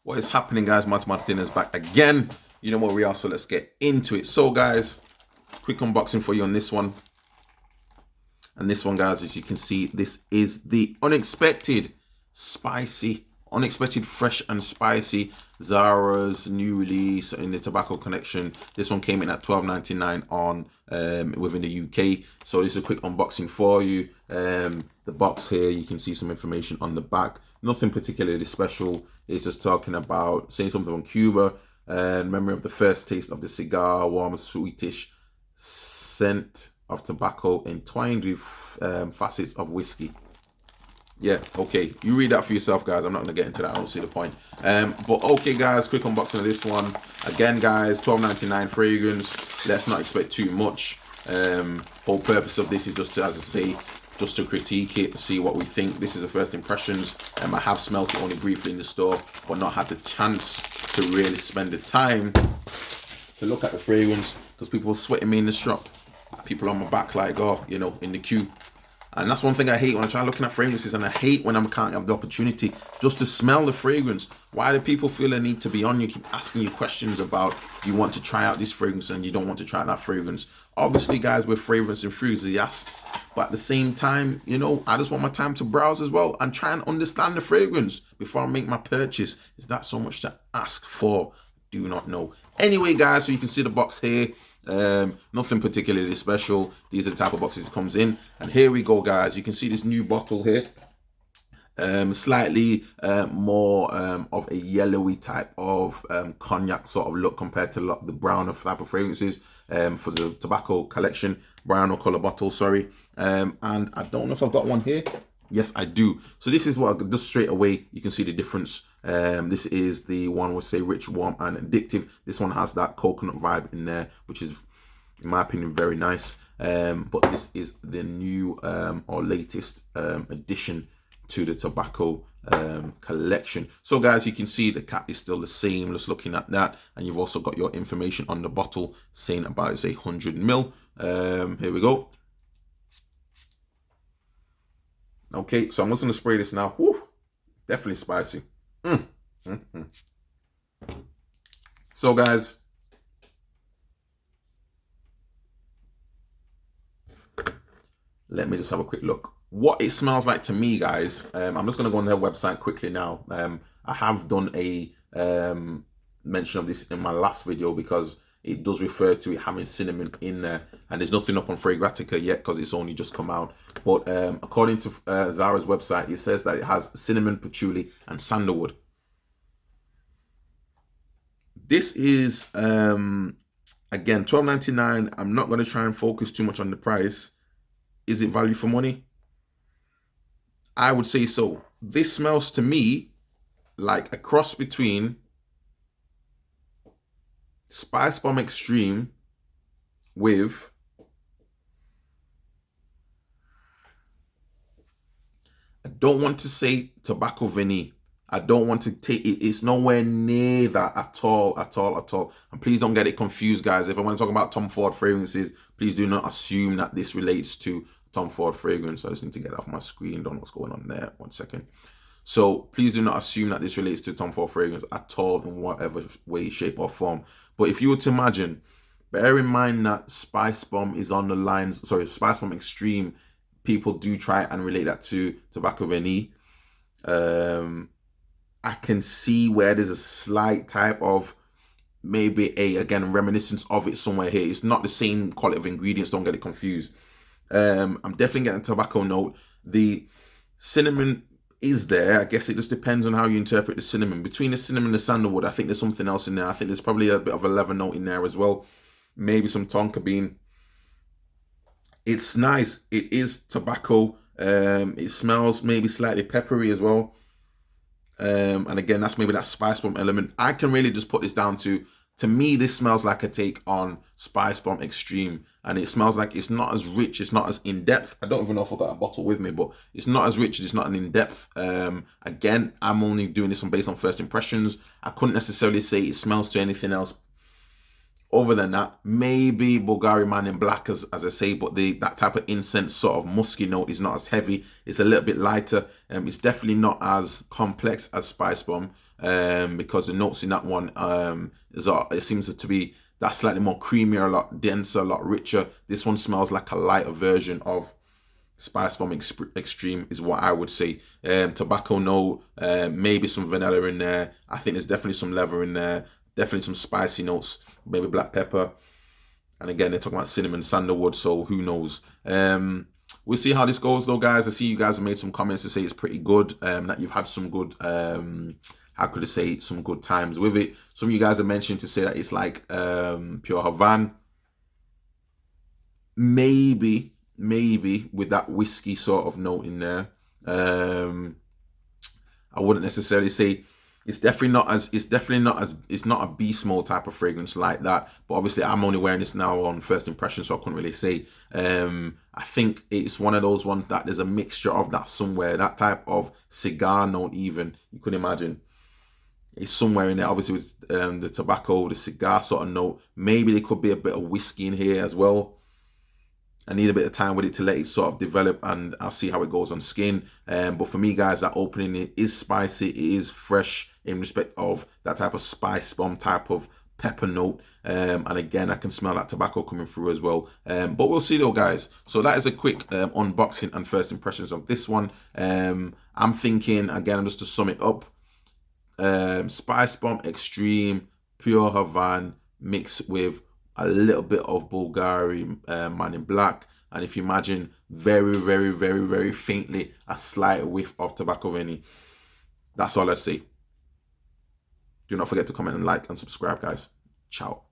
What is happening, guys? Martinez back again. You know where we are, so let's get into it. So, guys, quick unboxing for you on this one. And this one, guys, as you can see, this is the unexpected fresh and spicy Zara's new release in the tobacco collection. This one came in at $12.99 on within the UK. So this is a quick unboxing for you. The box here, you can see some information on the back. Nothing particularly special. It's just talking about saying something on Cuba and memory of the first taste of the cigar, warm, sweetish scent of tobacco entwined with facets of whiskey. Yeah, okay, you read that for yourself, guys. I'm not gonna get into that. I don't see the point. But okay, guys, quick unboxing of this one. Again, guys, $12.99 fragrance. Let's not expect too much. Whole purpose of this is just to, as I say, just to critique it, see what we think. This is the first impressions. I have smelt it only briefly in the store, but not had the chance to really spend the time to look at the fragrance, because people were sweating me in the shop. People on my back like, oh, you know, in the queue. And that's one thing I hate when I try looking at fragrances, and I hate when I can't have the opportunity just to smell the fragrance. Why do people feel the need to be on you, keep asking you questions about, you want to try out this fragrance and you don't want to try that fragrance? Obviously, guys, we're fragrance enthusiasts, but at the same time, you know, I just want my time to browse as well and try and understand the fragrance before I make my purchase. Is that so much to ask for? Do not know. Anyway, guys, so you can see the box here. Nothing particularly special. These are the type of boxes it comes in, and here we go, guys. You can see this new bottle here, slightly more of a yellowy type of cognac sort of look compared to the browner type of fragrances for the tobacco collection. Brown or color bottle, sorry. And I don't know if I've got one here. Yes, I do. So this is what I just straight away you can see the difference. This is the one would say rich, warm, and addictive. This one has that coconut vibe in there, which is, in my opinion, very nice. But this is the new or latest addition to the tobacco collection. So, guys, you can see the cap is still the same. Just looking at that, and you've also got your information on the bottle saying about it's 100 ml. Here we go. Okay, so I'm just gonna spray this now. Whew, definitely spicy. So, guys, let me just have a quick look. What it smells like to me, guys. I'm just gonna go on their website quickly now. I have done a mention of this in my last video because it does refer to it having cinnamon in there, and there's nothing up on Fragrantica yet because it's only just come out. But according to Zara's website, it says that it has cinnamon, patchouli, and sandalwood. This is again $12.99. I'm not going to try and focus too much on the price. Is it value for money? I would say so. This smells to me like a cross between Spice Bomb Extreme with I don't want to say Tobacco Vanille. I don't want to take it. It's nowhere near that at all. And please don't get it confused, guys. If I want to talk about Tom Ford fragrances, please do not assume that this relates to Tom Ford fragrance. I just need to get it off my screen. Don't know what's going on there. 1 second. So please do not assume that this relates to Tom Ford fragrance at all in whatever way, shape, or form. But if you were to imagine, bear in mind that Spice Bomb is on the lines, sorry, Spice Bomb Extreme, people do try and relate that to Tobacco Vanille. I can see where there's a slight type of maybe again, reminiscence of it somewhere here. It's not the same quality of ingredients, don't get it confused. I'm definitely getting a tobacco note. The cinnamon is there. I guess it just depends on how you interpret the cinnamon. Between the cinnamon and the sandalwood, I think there's something else in there. I think there's probably a bit of a leather note in there as well. Maybe some tonka bean. It's nice. It is tobacco. It smells maybe slightly peppery as well. And again, that's maybe that Spice Bomb element. I can really just put this down to me, this smells like a take on Spice Bomb Extreme. And it smells like it's not as rich, it's not as in-depth. I don't even know if I've got a bottle with me, but it's not as rich, it's not an in-depth. Again, I'm only doing this based on first impressions. I couldn't necessarily say it smells to anything else other than that. Maybe Bulgari Man in Black, as I say, but that type of incense sort of musky note is not as heavy. It's a little bit lighter. It's definitely not as complex as Spice Bomb. because the notes in that one it seems to be that slightly more creamier, a lot denser, a lot richer. This one smells like a lighter version of Spice Bomb Extreme is what I would say. Tobacco note, maybe some vanilla in there. I think there's definitely some leather in there. Definitely some spicy notes, maybe black pepper. And again, they're talking about cinnamon, sandalwood, so who knows. We'll see how this goes though, guys. I see you guys have made some comments to say it's pretty good, that you've had some good, how could I say, some good times with it. Some of you guys have mentioned to say that it's like pure Havana. Maybe with that whiskey sort of note in there. I wouldn't necessarily say it's definitely not as it's not a beast mode type of fragrance like that. But obviously I'm only wearing this now on first impression, so I couldn't really say. I think it's one of those ones that there's a mixture of that somewhere, that type of cigar note even, you could imagine. It's somewhere in there, obviously with the tobacco, the cigar sort of note. Maybe there could be a bit of whiskey in here as well. I need a bit of time with it to let it sort of develop, and I'll see how it goes on skin. But for me, guys, that opening, it is spicy, it is fresh in respect of that type of spice bomb type of pepper note. And again, I can smell that tobacco coming through as well. But we'll see though, guys. So that is a quick unboxing and first impressions of this one. I'm thinking, again, just to sum it up, Spice Bomb Extreme, Pure Havana mixed with a little bit of Bulgari Man in Black, and if you imagine, very, very, very, very faintly, a slight whiff of Tobacco Veni. That's all I'd say. Do not forget to comment and like and subscribe, guys. Ciao.